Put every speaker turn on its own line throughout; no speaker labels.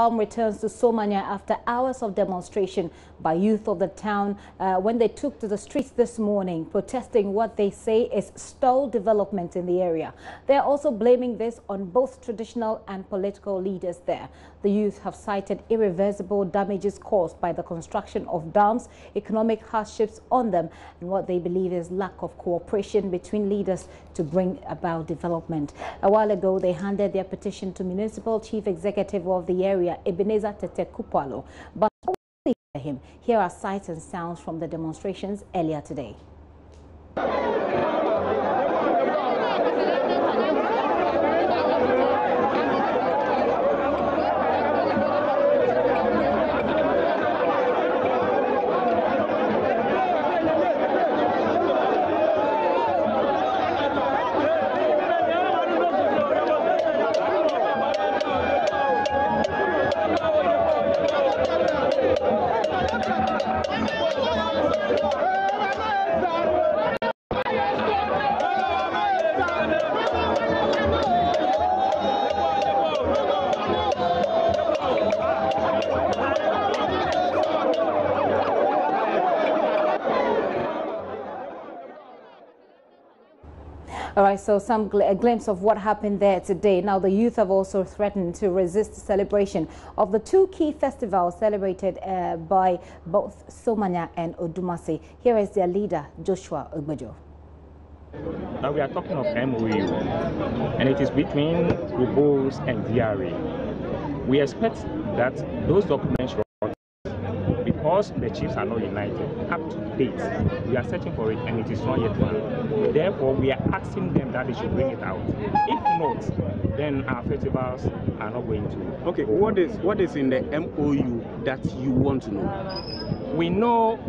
calm returns to Somanya after hours of demonstration by youth of the town when they took to the streets this morning, protesting what they say is stalled development in the area. They are also blaming this on both traditional and political leaders there. The youth have cited irreversible damages caused by the construction of dams, economic hardships on them, and what they believe is lack of cooperation between leaders to bring about development. A while ago, they handed their petition to Municipal Chief Executive of the area, Ebenezer Kupalo. But him, here are sights and sounds from the demonstrations earlier today. All right, so a glimpse of what happened there today. Now, the youth have also threatened to resist the celebration of the two key festivals celebrated by both Somanya and Odumasi. Here is their leader, Joshua Ogbejo.
Now we are talking of MOU, and it is between Rubos and DRA. We expect that those documents, because the chiefs are not united, up to date, we are searching for it and it is not yet found. Therefore, we are asking them that they should bring it out. If not, then our festivals are not going to.
Okay, what is in the MOU that you want to know?
We know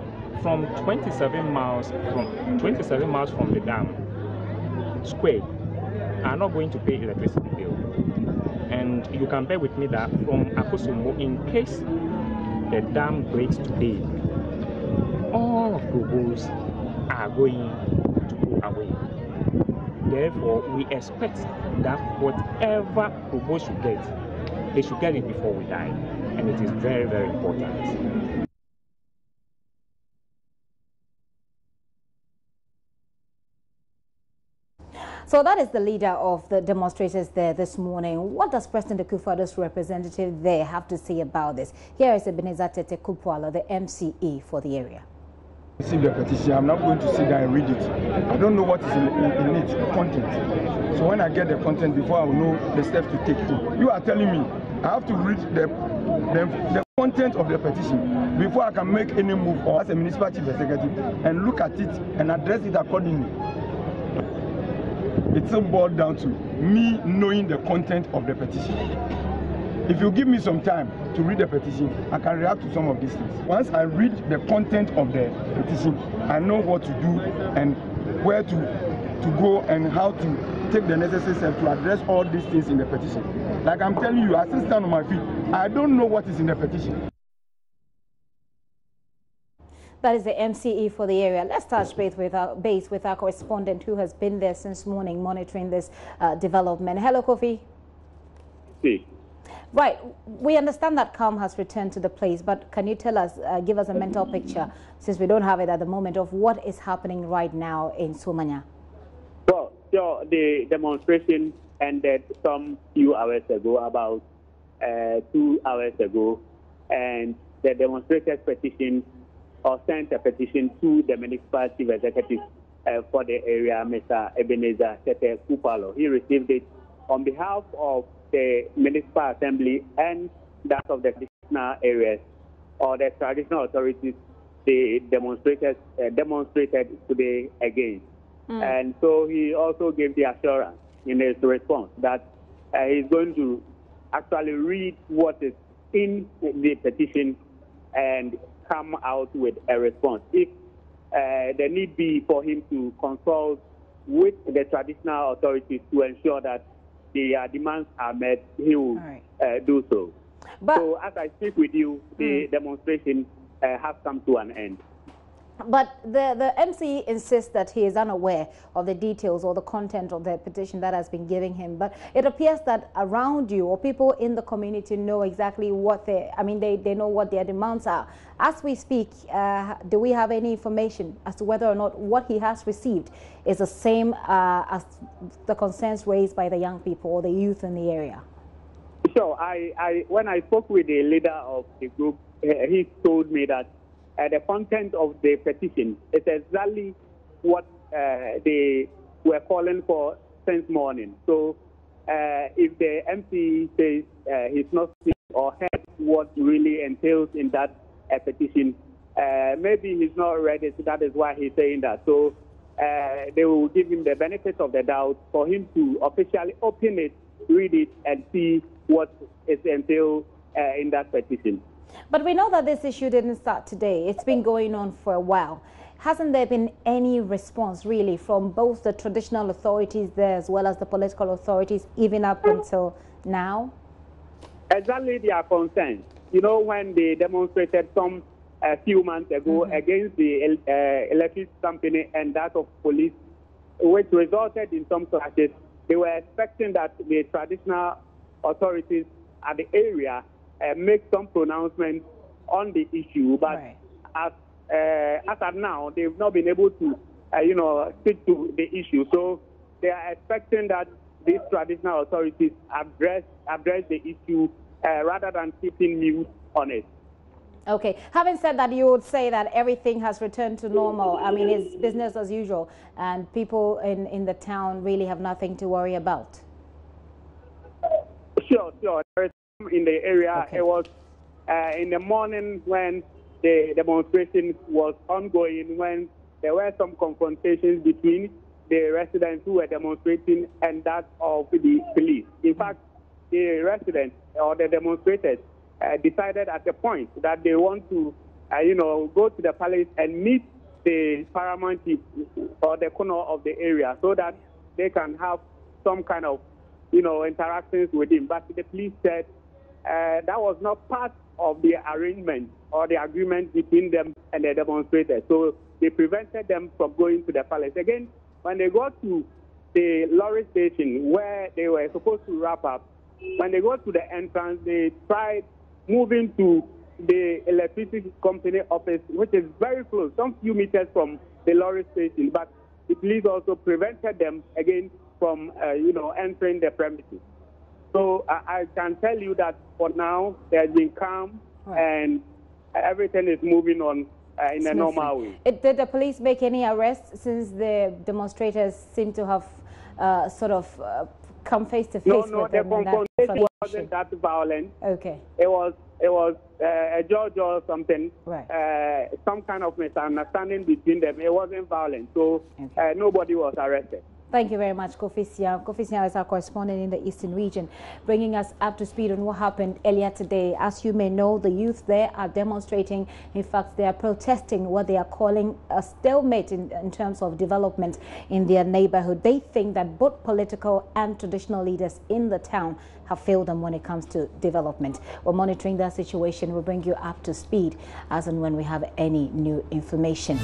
from 27 miles from the dam, square, are not going to pay electricity bill. And you can bear with me that from Akosombo, in case the dam breaks today, all of the rules are going to go away. Therefore, we expect that whatever Rubo should get, they should get it before we die. And it is very, very important.
So that is the leader of the demonstrators there this morning. What does President Akufo-Addo's representative there have to say about this? Here is Ebenezer Kupalo, the MCE for the area.
See the petition. I'm not going to sit down and read it. I don't know what is in it, the content. So when I get the content, before I will know the steps to take. You are telling me I have to read the content of the petition before I can make any move, or as a municipal chief executive, and look at it and address it accordingly. It's all boiled down to me knowing the content of the petition. If you give me some time to read the petition, I can react to some of these things. Once I read the content of the petition, I know what to do and where to go and how to take the necessary steps to address all these things in the petition. Like I'm telling you, I still stand on my feet. I don't know what is in the petition.
That is the MCE for the area. Let's touch base with our correspondent who has been there since morning monitoring this development. Hello, Kofi.
See.
Right. We understand that calm has returned to the place, but can you tell us, give us a mental picture, since we don't have it at the moment, of what is happening right now in Somanya?
Well, so the demonstration ended some few hours ago, about 2 hours ago, and the demonstrators petition or sent a petition to the municipal chief executive for the area, Mr. Ebenezer Kupalo. He received it on behalf of the municipal assembly and that of the traditional areas or the traditional authorities. The demonstrators demonstrated today again. And so he also gave the assurance in his response that he's going to actually read what is in the petition and come out with a response. If there need be for him to consult with the traditional authorities to ensure that the demands are met, he will do so. But so as I speak with you, the demonstration has come to an end.
But the MC insists that he is unaware of the details or the content of the petition that has been given him. But it appears that around you or people in the community know exactly what they know what their demands are. As we speak, do we have any information as to whether or not what he has received is the same as the concerns raised by the young people or the youth in the area?
Sure. When I spoke with the leader of the group, he told me that the content of the petition is exactly what they were calling for since morning. So if the MC says he's not seen or heard what really entails in that petition, maybe he's not ready, so that is why he's saying that. So they will give him the benefit of the doubt for him to officially open it, read it, and see what is entailed in that petition.
But we know that this issue didn't start today. It's been going on for a while. Hasn't there been any response really from both the traditional authorities there as well as the political authorities even up until now?
Exactly their concerns. You know, when they demonstrated a few months ago against the electric company and that of police, which resulted in some clashes, they were expecting that the traditional authorities at the area make some pronouncements on the issue, but
right.
as of now, they've not been able to, stick to the issue. So they are expecting that these traditional authorities address the issue rather than keeping mute on it.
Okay. Having said that, you would say that everything has returned to normal. I mean, it's business as usual, and people in the town really have nothing to worry about.
Sure. There is some in the area.
Okay.
It was in the morning when the demonstration was ongoing, when there were some confrontations between the residents who were demonstrating and that of the police. In fact, the residents or the demonstrators decided at the point that they want to, go to the palace and meet the paramount chief or the corner of the area so that they can have some kind of, interactions with him. But the police said that was not part of the arrangement or the agreement between them and the demonstrators. So they prevented them from going to the palace. Again, when they got to the lorry station where they were supposed to wrap up, when they got to the entrance, they tried moving to the electricity company office, which is very close, some few meters from the lorry station. But the police also prevented them again from, entering the premises. So I can tell you that for now, there's been calm and everything is moving on in a normal way.
Did the police make any arrests since the demonstrators seem to have come face to face with them?
No, the confrontation wasn't that violent.
Okay.
It was a judge or something,
right.
Some kind of misunderstanding between them. It wasn't violent, so nobody was arrested.
Thank you very much, Kofi Siam. Kofi Siam is our correspondent in the Eastern region, bringing us up to speed on what happened earlier today. As you may know, the youth there are demonstrating. In fact, they are protesting what they are calling a stalemate in terms of development in their neighborhood. They think that both political and traditional leaders in the town have failed them when it comes to development. We're monitoring that situation. We'll bring you up to speed as and when we have any new information.